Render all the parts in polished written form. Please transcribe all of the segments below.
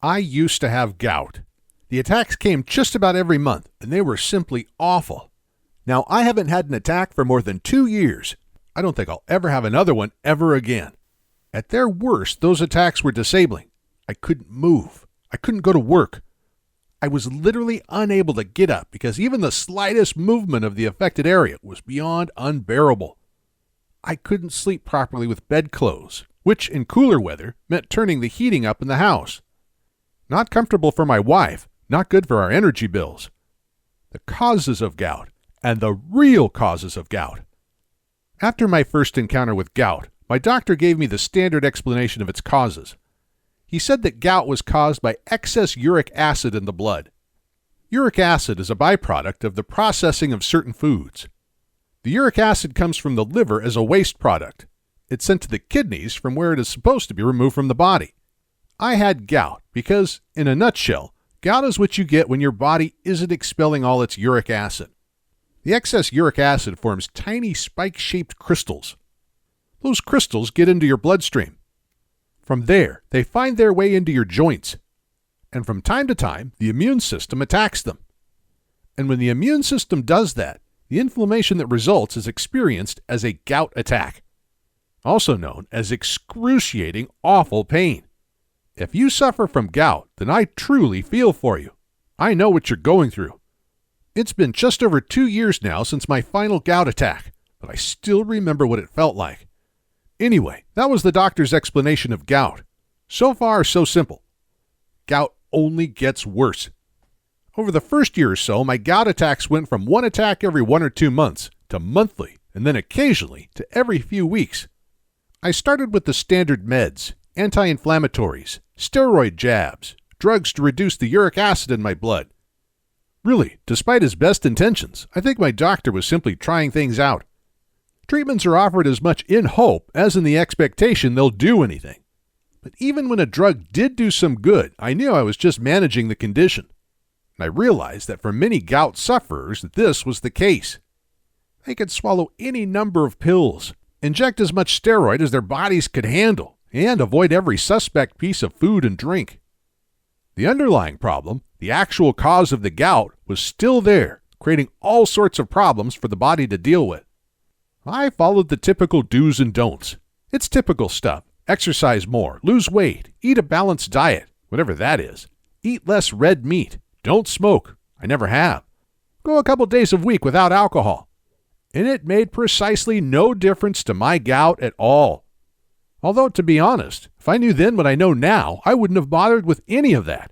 I used to have gout. The attacks came just about every month, and they were simply awful. Now, I haven't had an attack for more than 2 years. I don't think I'll ever have another one ever again. At their worst, those attacks were disabling. I couldn't move. I couldn't go to work. I was literally unable to get up because even the slightest movement of the affected area was beyond unbearable. I couldn't sleep properly with bedclothes, which in cooler weather meant turning the heating up in the house. Not comfortable for my wife, not good for our energy bills. The causes of gout, and the real causes of gout. After my first encounter with gout, my doctor gave me the standard explanation of its causes. He said that gout was caused by excess uric acid in the blood. Uric acid is a byproduct of the processing of certain foods. The uric acid comes from the liver as a waste product. It's sent to the kidneys from where it is supposed to be removed from the body. I had gout because, in a nutshell, gout is what you get when your body isn't expelling all its uric acid. The excess uric acid forms tiny spike-shaped crystals. Those crystals get into your bloodstream. From there, they find their way into your joints. And from time to time, the immune system attacks them. And when the immune system does that, the inflammation that results is experienced as a gout attack, also known as excruciating, awful pain. If you suffer from gout, then I truly feel for you. I know what you're going through. It's been just over 2 years now since my final gout attack, but I still remember what it felt like. Anyway, that was the doctor's explanation of gout. So far, so simple. Gout only gets worse. Over the first year or so, my gout attacks went from one attack every 1 or 2 months to monthly, and then occasionally to every few weeks. I started with the standard meds, anti-inflammatories, steroid jabs, drugs to reduce the uric acid in my blood. Really, despite his best intentions, I think my doctor was simply trying things out. Treatments are offered as much in hope as in the expectation they'll do anything. But even when a drug did do some good, I knew I was just managing the condition. And I realized that for many gout sufferers, this was the case. They could swallow any number of pills, inject as much steroid as their bodies could handle, and avoid every suspect piece of food and drink. The underlying problem, the actual cause of the gout, was still there, creating all sorts of problems for the body to deal with. I followed the typical do's and don'ts. It's typical stuff. Exercise more, lose weight, eat a balanced diet, whatever that is. Eat less red meat. Don't smoke. I never have. Go a couple days a week without alcohol. And it made precisely no difference to my gout at all. Although, to be honest, if I knew then what I know now, I wouldn't have bothered with any of that.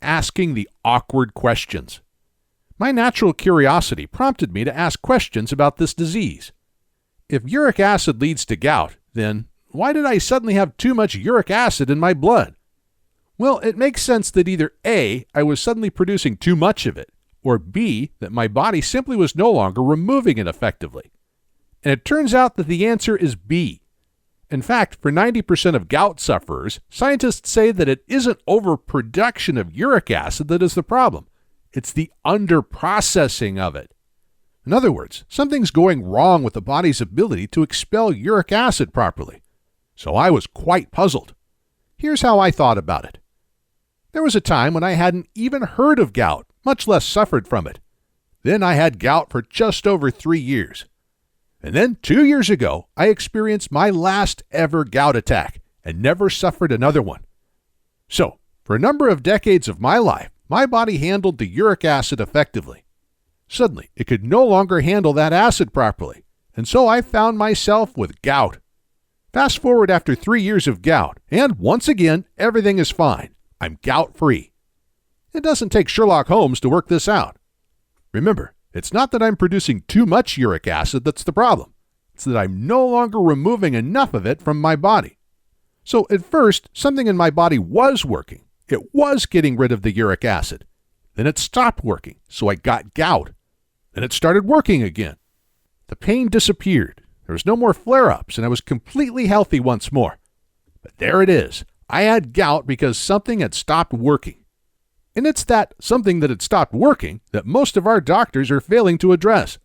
Asking the awkward questions. My natural curiosity prompted me to ask questions about this disease. If uric acid leads to gout, then why did I suddenly have too much uric acid in my blood? Well, it makes sense that either A, I was suddenly producing too much of it, or B, that my body simply was no longer removing it effectively. And it turns out that the answer is B. In fact, for 90% of gout sufferers, scientists say that it isn't overproduction of uric acid that is the problem. It's the underprocessing of it. In other words, something's going wrong with the body's ability to expel uric acid properly. So I was quite puzzled. Here's how I thought about it. There was a time when I hadn't even heard of gout, much less suffered from it. Then I had gout for just over 3 years. And then 2 years ago, I experienced my last ever gout attack and never suffered another one. So, for a number of decades of my life, my body handled the uric acid effectively. Suddenly, it could no longer handle that acid properly, and so I found myself with gout. Fast forward after 3 years of gout, and once again, everything is fine. I'm gout-free. It doesn't take Sherlock Holmes to work this out. Remember, it's not that I'm producing too much uric acid that's the problem. It's that I'm no longer removing enough of it from my body. So at first, something in my body was working. It was getting rid of the uric acid. Then it stopped working, so I got gout. Then it started working again. The pain disappeared. There was no more flare-ups, and I was completely healthy once more. But there it is. I had gout because something had stopped working. And it's that something that had stopped working that most of our doctors are failing to address.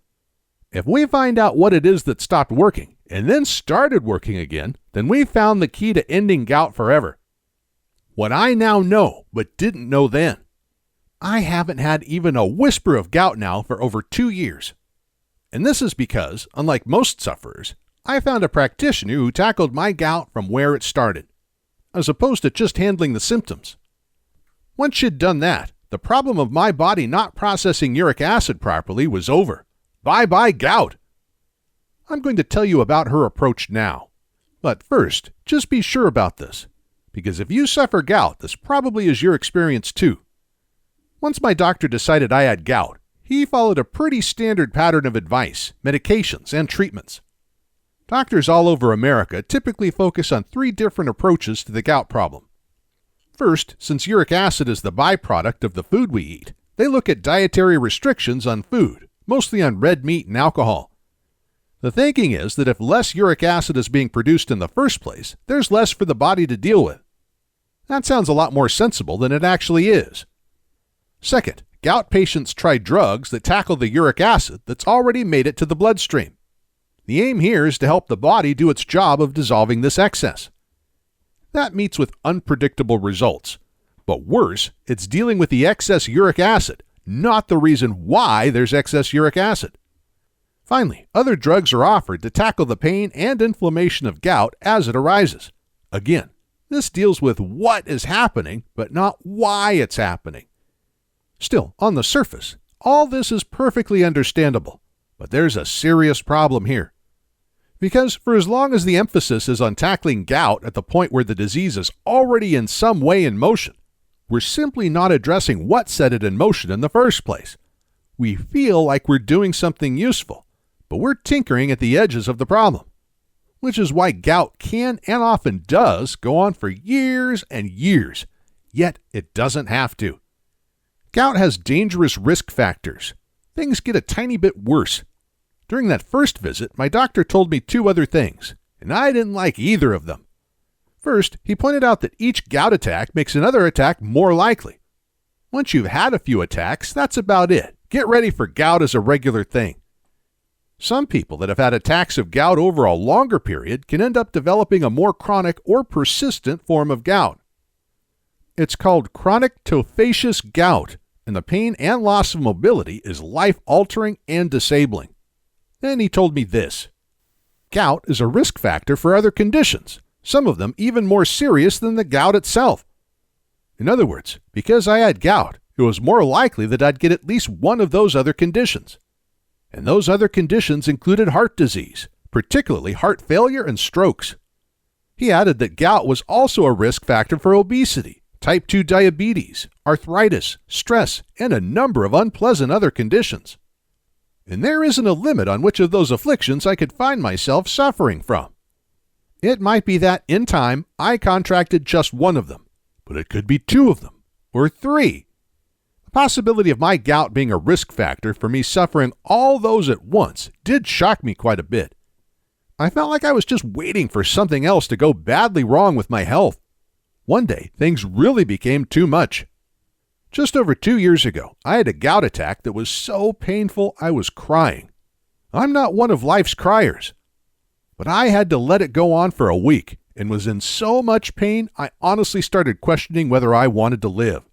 If we find out what it is that stopped working and then started working again, then we found the key to ending gout forever. What I now know, but didn't know then. I haven't had even a whisper of gout now for over 2 years. And this is because, unlike most sufferers, I found a practitioner who tackled my gout from where it started, as opposed to just handling the symptoms. Once she'd done that, the problem of my body not processing uric acid properly was over. Bye-bye gout. I'm going to tell you about her approach now. But first, just be sure about this, because if you suffer gout, this probably is your experience too. Once my doctor decided I had gout, he followed a pretty standard pattern of advice, medications, and treatments. Doctors all over America typically focus on 3 different approaches to the gout problem. First, since uric acid is the byproduct of the food we eat, they look at dietary restrictions on food, mostly on red meat and alcohol. The thinking is that if less uric acid is being produced in the first place, there's less for the body to deal with. That sounds a lot more sensible than it actually is. Second, gout patients try drugs that tackle the uric acid that's already made it to the bloodstream. The aim here is to help the body do its job of dissolving this excess. That meets with unpredictable results. But worse, it's dealing with the excess uric acid, not the reason why there's excess uric acid. Finally, other drugs are offered to tackle the pain and inflammation of gout as it arises. Again, this deals with what is happening, but not why it's happening. Still, on the surface, all this is perfectly understandable, but there's a serious problem here. Because for as long as the emphasis is on tackling gout at the point where the disease is already in some way in motion, we're simply not addressing what set it in motion in the first place. We feel like we're doing something useful, but we're tinkering at the edges of the problem, which is why gout can and often does go on for years and years, yet it doesn't have to. Gout has dangerous risk factors. Things get a tiny bit worse. During that first visit, my doctor told me 2 other things, and I didn't like either of them. First, he pointed out that each gout attack makes another attack more likely. Once you've had a few attacks, that's about it. Get ready for gout as a regular thing. Some people that have had attacks of gout over a longer period can end up developing a more chronic or persistent form of gout. It's called chronic tophaceous gout, and the pain and loss of mobility is life-altering and disabling. Then he told me this. Gout is a risk factor for other conditions, some of them even more serious than the gout itself. In other words, because I had gout, it was more likely that I'd get at least one of those other conditions. And those other conditions included heart disease, particularly heart failure and strokes. He added that gout was also a risk factor for obesity, type 2 diabetes, arthritis, stress, and a number of unpleasant other conditions. And there isn't a limit on which of those afflictions I could find myself suffering from. It might be that, in time, I contracted just one of them, but it could be 2 of them, or 3. The possibility of my gout being a risk factor for me suffering all those at once did shock me quite a bit. I felt like I was just waiting for something else to go badly wrong with my health. One day, things really became too much. Just over 2 years ago, I had a gout attack that was so painful I was crying. I'm not one of life's criers, but I had to let it go on for a week and was in so much pain I honestly started questioning whether I wanted to live.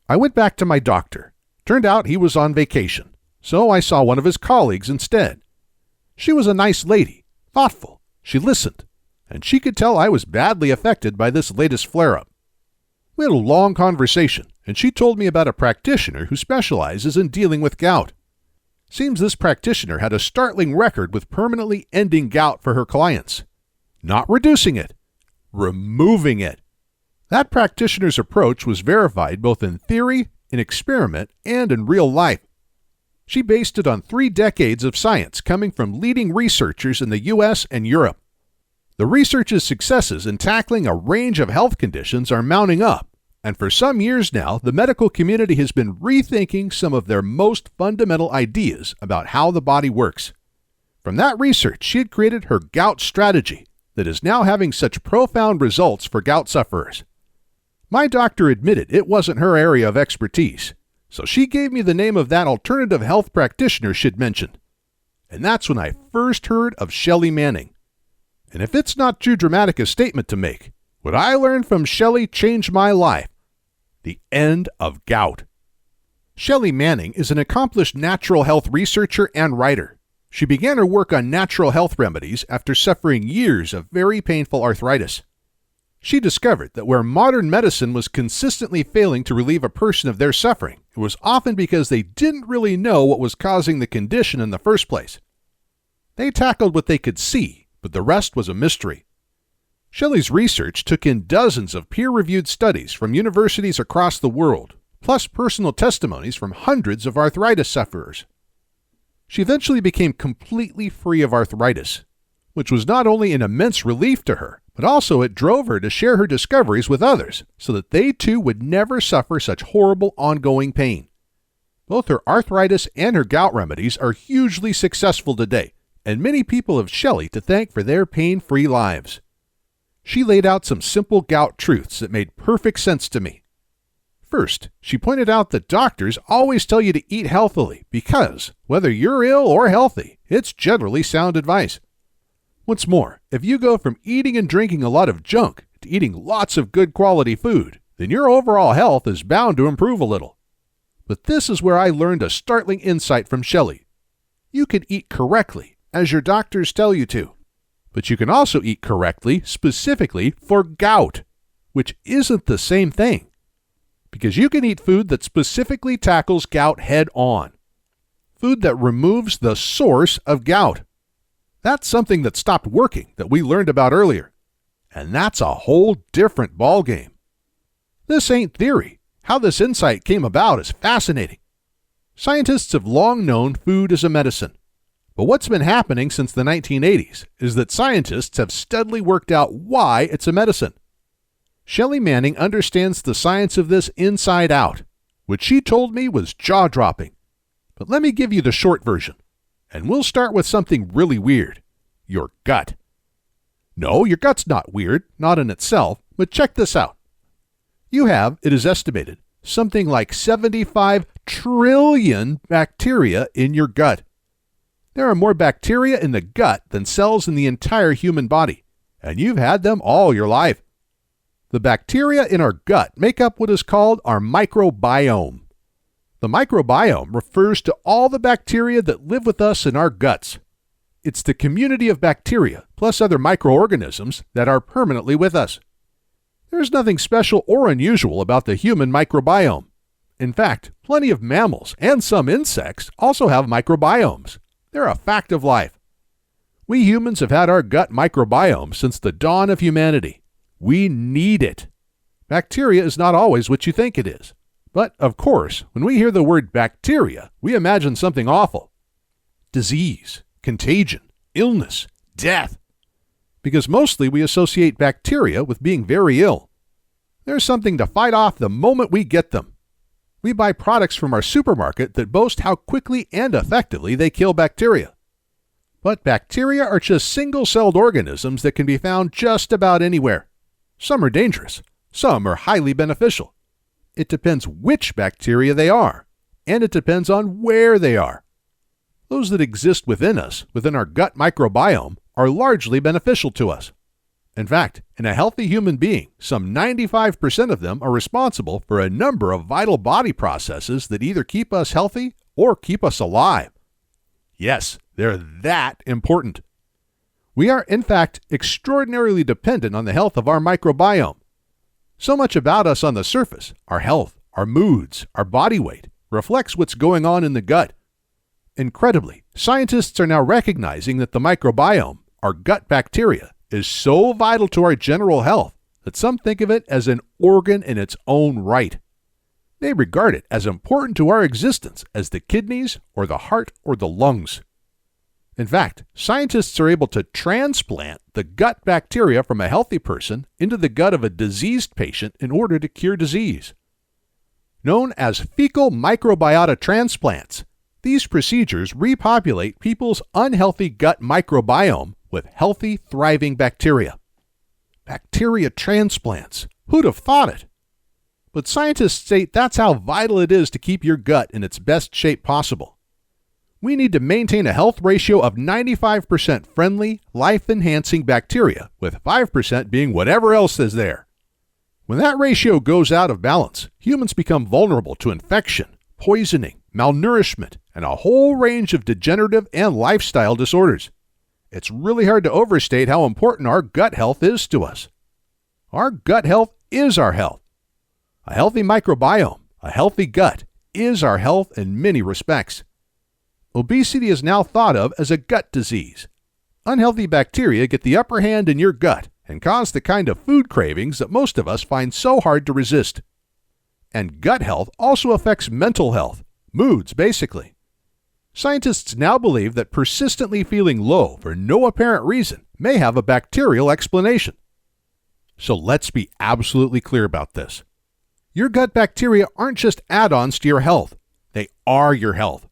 I went back to my doctor. Turned out he was on vacation, so I saw one of his colleagues instead. She was a nice lady, thoughtful. She listened, and she could tell I was badly affected by this latest flare-up. We had a long conversation, and she told me about a practitioner who specializes in dealing with gout. Seems this practitioner had a startling record with permanently ending gout for her clients. Not reducing it, removing it. That practitioner's approach was verified both in theory, in experiment, and in real life. She based it on 3 decades of science coming from leading researchers in the U.S. and Europe. The research's successes in tackling a range of health conditions are mounting up, and for some years now, the medical community has been rethinking some of their most fundamental ideas about how the body works. From that research, she had created her gout strategy that is now having such profound results for gout sufferers. My doctor admitted it wasn't her area of expertise, so she gave me the name of that alternative health practitioner she'd mentioned. And that's when I first heard of Shelley Manning. And if it's not too dramatic a statement to make, What I learned from Shelley changed my life. The End of Gout. Shelley Manning is an accomplished natural health researcher and writer. She began her work on natural health remedies after suffering years of very painful arthritis. She discovered that where modern medicine was consistently failing to relieve a person of their suffering, it was often because they didn't really know what was causing the condition in the first place. They tackled what they could see, but the rest was a mystery. Shelley's research took in dozens of peer-reviewed studies from universities across the world, plus personal testimonies from hundreds of arthritis sufferers. She eventually became completely free of arthritis, which was not only an immense relief to her, but also it drove her to share her discoveries with others so that they too would never suffer such horrible ongoing pain. Both her arthritis and her gout remedies are hugely successful today, and many people have Shelley to thank for their pain-free lives. She laid out some simple gout truths that made perfect sense to me. First, she pointed out that doctors always tell you to eat healthily because, whether you're ill or healthy, it's generally sound advice. What's more, if you go from eating and drinking a lot of junk to eating lots of good quality food, then your overall health is bound to improve a little. But this is where I learned a startling insight from Shelley. You can eat correctly, as your doctors tell you to. But you can also eat correctly, specifically for gout, which isn't the same thing. Because you can eat food that specifically tackles gout head on. Food that removes the source of gout. That's something that stopped working that we learned about earlier. And that's a whole different ballgame. This ain't theory. How this insight came about is fascinating. Scientists have long known food is a medicine. But what's been happening since the 1980s is that scientists have steadily worked out why it's a medicine. Shelley Manning understands the science of this inside out, which she told me was jaw-dropping. But let me give you the short version. And we'll start with something really weird. Your gut. No, your gut's not weird, not in itself, but check this out. You have, it is estimated, something like 75 trillion bacteria in your gut. There are more bacteria in the gut than cells in the entire human body, and you've had them all your life. The bacteria in our gut make up what is called our microbiome. The microbiome refers to all the bacteria that live with us in our guts. It's the community of bacteria, plus other microorganisms, that are permanently with us. There's nothing special or unusual about the human microbiome. In fact, plenty of mammals and some insects also have microbiomes. They're a fact of life. We humans have had our gut microbiome since the dawn of humanity. We need it. Bacteria is not always what you think it is. But, of course, when we hear the word bacteria, we imagine something awful. Disease, contagion, illness, death. Because mostly we associate bacteria with being very ill. There's something to fight off the moment we get them. We buy products from our supermarket that boast how quickly and effectively they kill bacteria. But bacteria are just single-celled organisms that can be found just about anywhere. Some are dangerous. Some are highly beneficial. It depends which bacteria they are, and it depends on where they are. Those that exist within us, within our gut microbiome, are largely beneficial to us. In fact, in a healthy human being, some 95% of them are responsible for a number of vital body processes that either keep us healthy or keep us alive. Yes, they're that important. We are, in fact, extraordinarily dependent on the health of our microbiome. So much about us on the surface, our health, our moods, our body weight, reflects what's going on in the gut. Incredibly, scientists are now recognizing that the microbiome, our gut bacteria, is so vital to our general health that some think of it as an organ in its own right. They regard it as important to our existence as the kidneys or the heart or the lungs. In fact, scientists are able to transplant the gut bacteria from a healthy person into the gut of a diseased patient in order to cure disease. Known as fecal microbiota transplants, these procedures repopulate people's unhealthy gut microbiome with healthy, thriving bacteria. Bacteria transplants. Who'd have thought it? But scientists state that's how vital it is to keep your gut in its best shape possible. We need to maintain a health ratio of 95% friendly, life-enhancing bacteria, with 5% being whatever else is there. When that ratio goes out of balance, humans become vulnerable to infection, poisoning, malnourishment, and a whole range of degenerative and lifestyle disorders. It's really hard to overstate how important our gut health is to us. Our gut health is our health. A healthy microbiome, a healthy gut, is our health in many respects. Obesity is now thought of as a gut disease. Unhealthy bacteria get the upper hand in your gut and cause the kind of food cravings that most of us find so hard to resist. And gut health also affects mental health, moods basically. Scientists now believe that persistently feeling low for no apparent reason may have a bacterial explanation. So let's be absolutely clear about this. Your gut bacteria aren't just add-ons to your health. They are your health.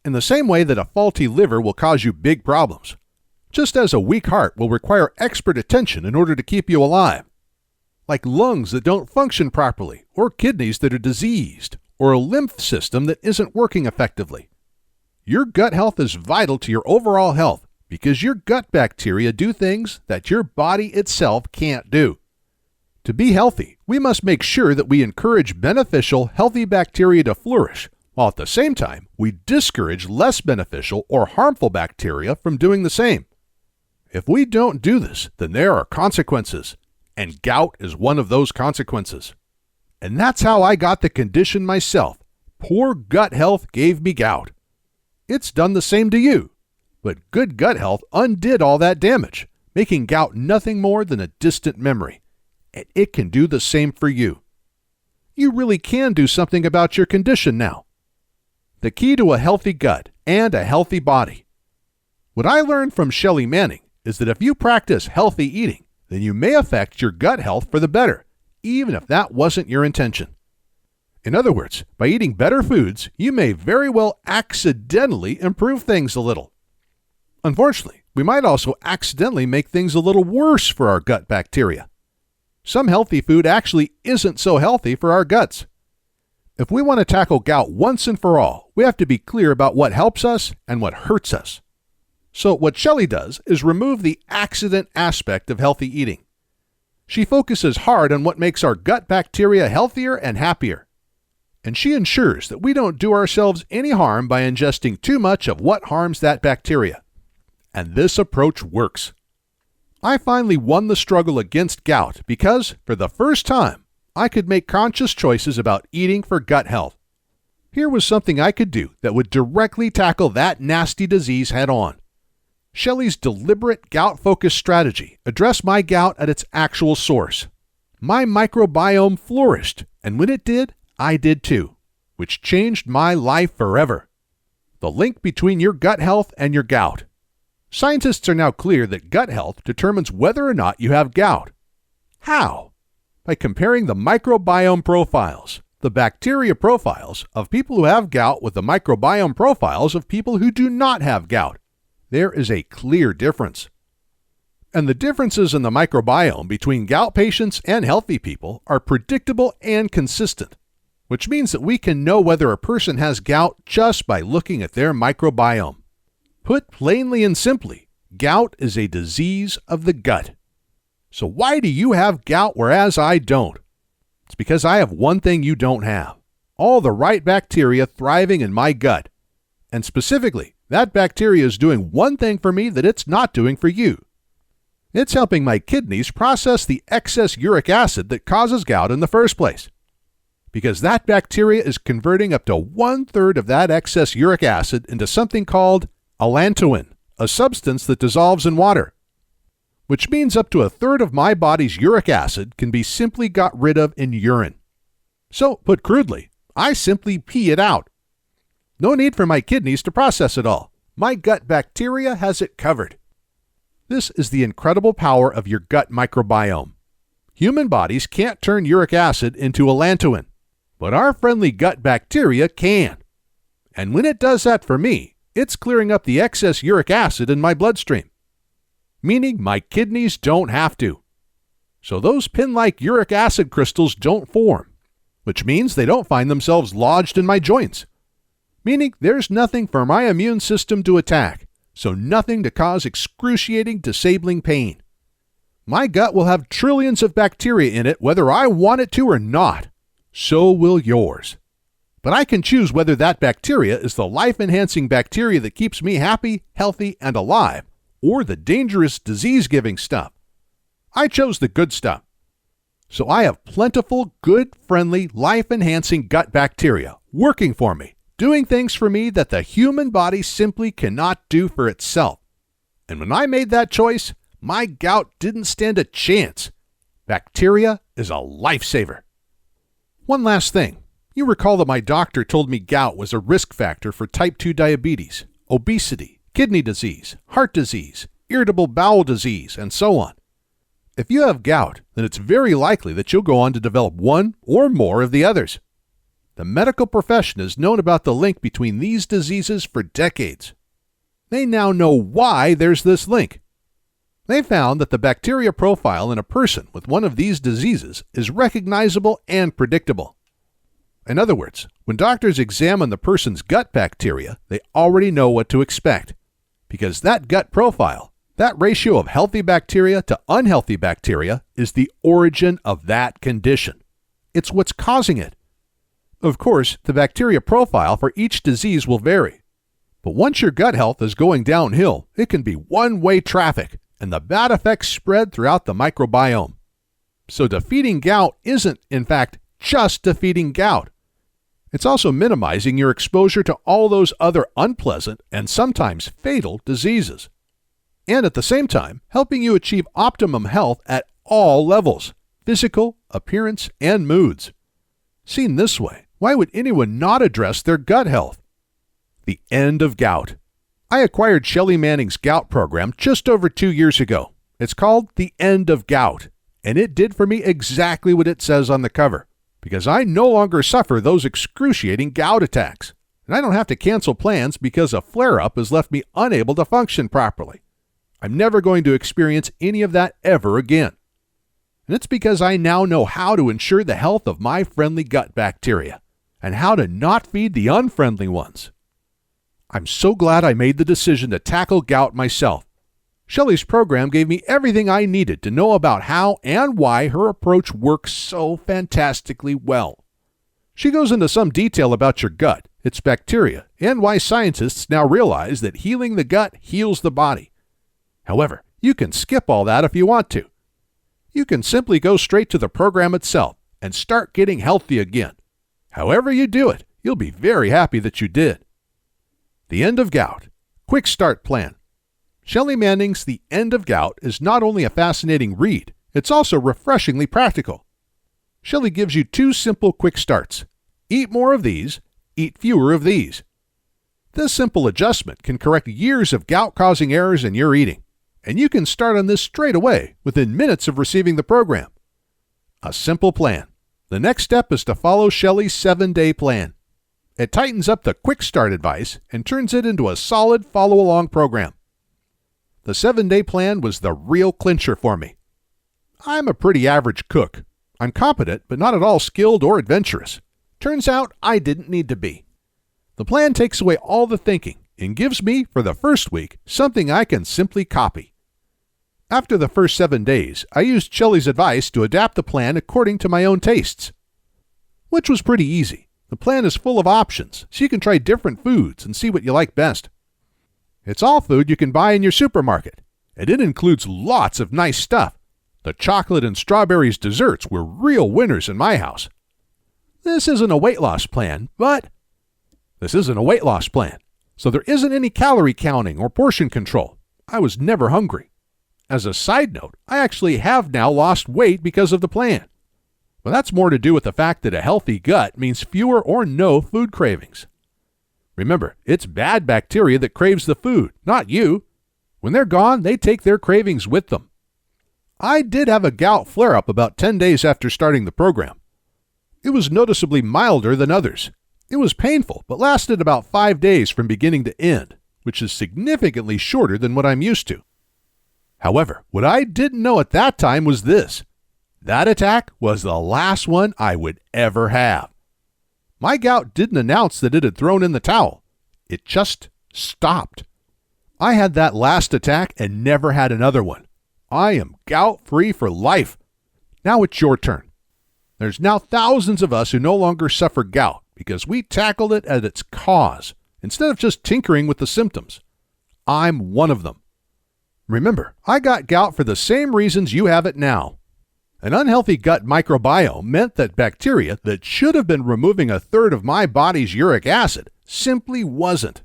In the same way that a faulty liver will cause you big problems, just as a weak heart will require expert attention in order to keep you alive, like lungs that don't function properly, or kidneys that are diseased, or a lymph system that isn't working effectively. Your gut health is vital to your overall health because your gut bacteria do things that your body itself can't do. To be healthy, we must make sure that we encourage beneficial, healthy bacteria to flourish, while at the same time, we discourage less beneficial or harmful bacteria from doing the same. If we don't do this, then there are consequences, and gout is one of those consequences. And that's how I got the condition myself. Poor gut health gave me gout. It's done the same to you, but good gut health undid all that damage, making gout nothing more than a distant memory. And it can do the same for you. You really can do something about your condition now. The key to a healthy gut and a healthy body. What I learned from Shelley Manning is that if you practice healthy eating, then you may affect your gut health for the better, even if that wasn't your intention. In other words, by eating better foods, you may very well accidentally improve things a little. Unfortunately, we might also accidentally make things a little worse for our gut bacteria. Some healthy food actually isn't so healthy for our guts. If we want to tackle gout once and for all, we have to be clear about what helps us and what hurts us. So what Shelley does is remove the accident aspect of healthy eating. She focuses hard on what makes our gut bacteria healthier and happier. And she ensures that we don't do ourselves any harm by ingesting too much of what harms that bacteria. And this approach works. I finally won the struggle against gout because, for the first time, I could make conscious choices about eating for gut health. Here was something I could do that would directly tackle that nasty disease head on. Shelley's deliberate gout-focused strategy addressed my gout at its actual source. My microbiome flourished, and when it did, I did too, which changed my life forever. The link between your gut health and your gout. Scientists are now clear that gut health determines whether or not you have gout. How? By comparing the microbiome profiles, the bacteria profiles of people who have gout with the microbiome profiles of people who do not have gout. There is a clear difference. And the differences in the microbiome between gout patients and healthy people are predictable and consistent, which means that we can know whether a person has gout just by looking at their microbiome. Put plainly and simply, gout is a disease of the gut. So why do you have gout whereas I don't? It's because I have one thing you don't have. All the right bacteria thriving in my gut. And specifically, that bacteria is doing one thing for me that it's not doing for you. It's helping my kidneys process the excess uric acid that causes gout in the first place. Because that bacteria is converting up to 1/3 of that excess uric acid into something called allantoin, a substance that dissolves in water. Which means up to 1/3 of my body's uric acid can be simply got rid of in urine. So, put crudely, I simply pee it out. No need for my kidneys to process it all. My gut bacteria has it covered. This is the incredible power of your gut microbiome. Human bodies can't turn uric acid into allantoin, but our friendly gut bacteria can. And when it does that for me, it's clearing up the excess uric acid in my bloodstream, meaning my kidneys don't have to. So those pin-like uric acid crystals don't form, which means they don't find themselves lodged in my joints, meaning there's nothing for my immune system to attack, so nothing to cause excruciating, disabling pain. My gut will have trillions of bacteria in it whether I want it to or not. So will yours. But I can choose whether that bacteria is the life-enhancing bacteria that keeps me happy, healthy, and alive, or the dangerous disease-giving stuff. I chose the good stuff. So I have plentiful, good, friendly, life-enhancing gut bacteria working for me, doing things for me that the human body simply cannot do for itself. And when I made that choice, my gout didn't stand a chance. Bacteria is a lifesaver. One last thing. You recall that my doctor told me gout was a risk factor for type 2 diabetes, obesity, kidney disease, heart disease, irritable bowel disease, and so on. If you have gout, then it's very likely that you'll go on to develop one or more of the others. The medical profession has known about the link between these diseases for decades. They now know why there's this link. They found that the bacteria profile in a person with one of these diseases is recognizable and predictable. In other words, when doctors examine the person's gut bacteria, they already know what to expect. Because that gut profile, that ratio of healthy bacteria to unhealthy bacteria, is the origin of that condition. It's what's causing it. Of course, the bacteria profile for each disease will vary. But once your gut health is going downhill, it can be one-way traffic, and the bad effects spread throughout the microbiome. So defeating gout isn't, in fact, just defeating gout. It's also minimizing your exposure to all those other unpleasant and sometimes fatal diseases. And at the same time, helping you achieve optimum health at all levels, physical, appearance, and moods. Seen this way, why would anyone not address their gut health? The End of Gout. I acquired Shelley Manning's gout program just over 2 years ago. It's called The End of Gout, and it did for me exactly what it says on the cover, because I no longer suffer those excruciating gout attacks, and I don't have to cancel plans because a flare-up has left me unable to function properly. I'm never going to experience any of that ever again. And it's because I now know how to ensure the health of my friendly gut bacteria, and how to not feed the unfriendly ones. I'm so glad I made the decision to tackle gout myself. Shelley's program gave me everything I needed to know about how and why her approach works so fantastically well. She goes into some detail about your gut, its bacteria, and why scientists now realize that healing the gut heals the body. However, you can skip all that if you want to. You can simply go straight to the program itself and start getting healthy again. However you do it, you'll be very happy that you did. The End of Gout. Quick Start Plan. Shelley Manning's The End of Gout is not only a fascinating read, it's also refreshingly practical. Shelley gives you 2 simple quick starts. Eat more of these, eat fewer of these. This simple adjustment can correct years of gout-causing errors in your eating, and you can start on this straight away within minutes of receiving the program. A simple plan. The next step is to follow Shelley's 7-day plan. It tightens up the quick start advice and turns it into a solid follow-along program. The 7-day plan was the real clincher for me. I'm a pretty average cook. I'm competent, but not at all skilled or adventurous. Turns out I didn't need to be. The plan takes away all the thinking and gives me, for the first week, something I can simply copy. After the first 7 days, I used Shelley's advice to adapt the plan according to my own tastes, which was pretty easy. The plan is full of options, so you can try different foods and see what you like best. It's all food you can buy in your supermarket, and it includes lots of nice stuff. The chocolate and strawberries desserts were real winners in my house. This isn't a weight loss plan, so there isn't any calorie counting or portion control. I was never hungry. As a side note, I actually have now lost weight because of the plan. But that's more to do with the fact that a healthy gut means fewer or no food cravings. Remember, it's bad bacteria that craves the food, not you. When they're gone, they take their cravings with them. I did have a gout flare-up about 10 days after starting the program. It was noticeably milder than others. It was painful, but lasted about 5 days from beginning to end, which is significantly shorter than what I'm used to. However, what I didn't know at that time was this. That attack was the last one I would ever have. My gout didn't announce that it had thrown in the towel. It just stopped. I had that last attack and never had another one. I am gout-free for life. Now it's your turn. There's now thousands of us who no longer suffer gout because we tackled it at its cause instead of just tinkering with the symptoms. I'm one of them. Remember, I got gout for the same reasons you have it now. An unhealthy gut microbiome meant that bacteria that should have been removing a third of my body's uric acid simply wasn't.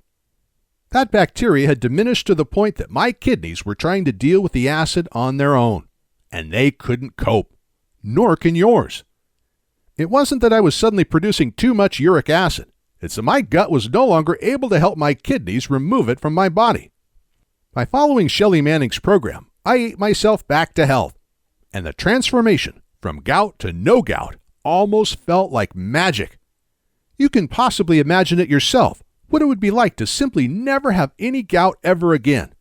That bacteria had diminished to the point that my kidneys were trying to deal with the acid on their own, and they couldn't cope. Nor can yours. It wasn't that I was suddenly producing too much uric acid. It's that my gut was no longer able to help my kidneys remove it from my body. By following Shelley Manning's program, I ate myself back to health, and the transformation from gout to no gout almost felt like magic. You can possibly imagine it yourself, what it would be like to simply never have any gout ever again.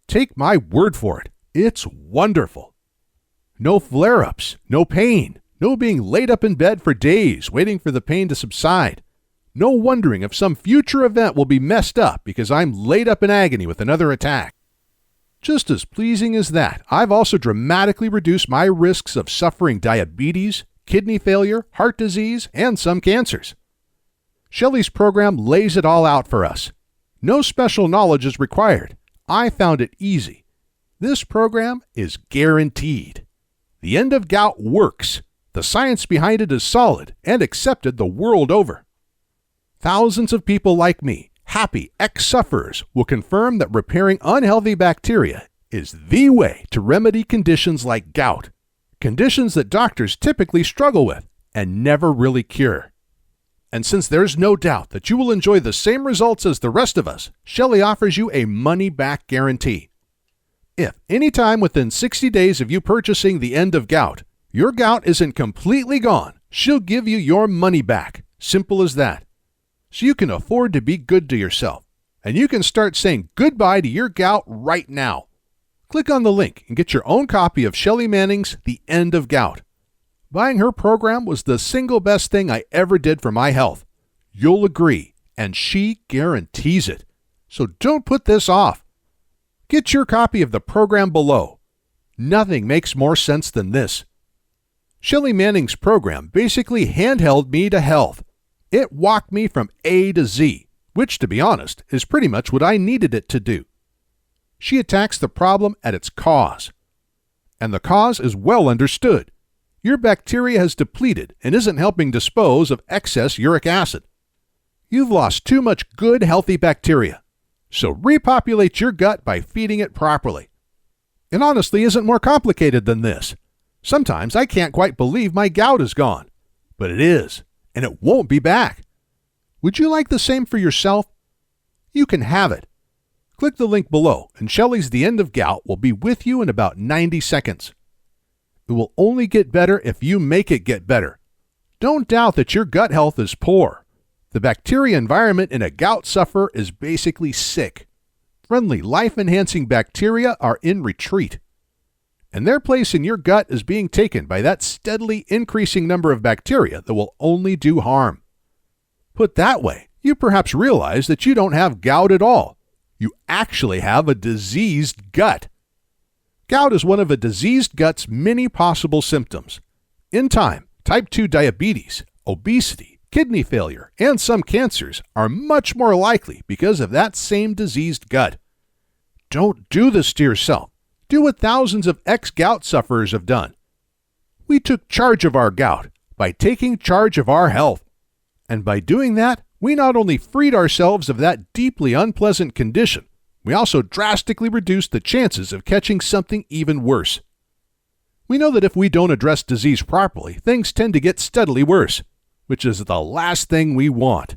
Take my word for it, it's wonderful. No flare-ups, no pain, no being laid up in bed for days waiting for the pain to subside. No wondering if some future event will be messed up because I'm laid up in agony with another attack. Just as pleasing as that, I've also dramatically reduced my risks of suffering diabetes, kidney failure, heart disease, and some cancers. Shelley's program lays it all out for us. No special knowledge is required. I found it easy. This program is guaranteed. The End of Gout works. The science behind it is solid and accepted the world over. Thousands of people like me, happy ex-sufferers, will confirm that repairing unhealthy bacteria is the way to remedy conditions like gout, conditions that doctors typically struggle with and never really cure. And since there's no doubt that you will enjoy the same results as the rest of us, Shelley offers you a money-back guarantee. If any time within 60 days of you purchasing the End of Gout, your gout isn't completely gone, she'll give you your money back. Simple as that. So you can afford to be good to yourself, and you can start saying goodbye to your gout right now. Click on the link and get your own copy of Shelley Manning's The End of Gout. Buying her program was the single best thing I ever did for my health. You'll agree, and she guarantees it. So don't put this off. Get your copy of the program below. Nothing makes more sense than this. Shelley Manning's program basically handheld me to health. It walked me from A to Z, which, to be honest, is pretty much what I needed it to do. She attacks the problem at its cause. And the cause is well understood. Your bacteria has depleted and isn't helping dispose of excess uric acid. You've lost too much good, healthy bacteria. So repopulate your gut by feeding it properly. It honestly isn't more complicated than this. Sometimes I can't quite believe my gout is gone. But it is, and it won't be back. Would you like the same for yourself? You can have it. Click the link below, and Shelley's The End of Gout will be with you in about 90 seconds. It will only get better if you make it get better. Don't doubt that your gut health is poor. The bacteria environment in a gout sufferer is basically sick. Friendly, life-enhancing bacteria are in retreat. And their place in your gut is being taken by that steadily increasing number of bacteria that will only do harm. Put that way, you perhaps realize that you don't have gout at all. You actually have a diseased gut. Gout is one of a diseased gut's many possible symptoms. In time, type 2 diabetes, obesity, kidney failure, and some cancers are much more likely because of that same diseased gut. Don't do this to yourself. Do what thousands of ex-gout sufferers have done. We took charge of our gout by taking charge of our health. And by doing that, we not only freed ourselves of that deeply unpleasant condition, we also drastically reduced the chances of catching something even worse. We know that if we don't address disease properly, things tend to get steadily worse, which is the last thing we want.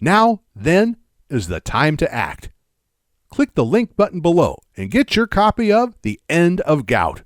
Now, then, is the time to act. Click the link button below and get your copy of The End of Gout.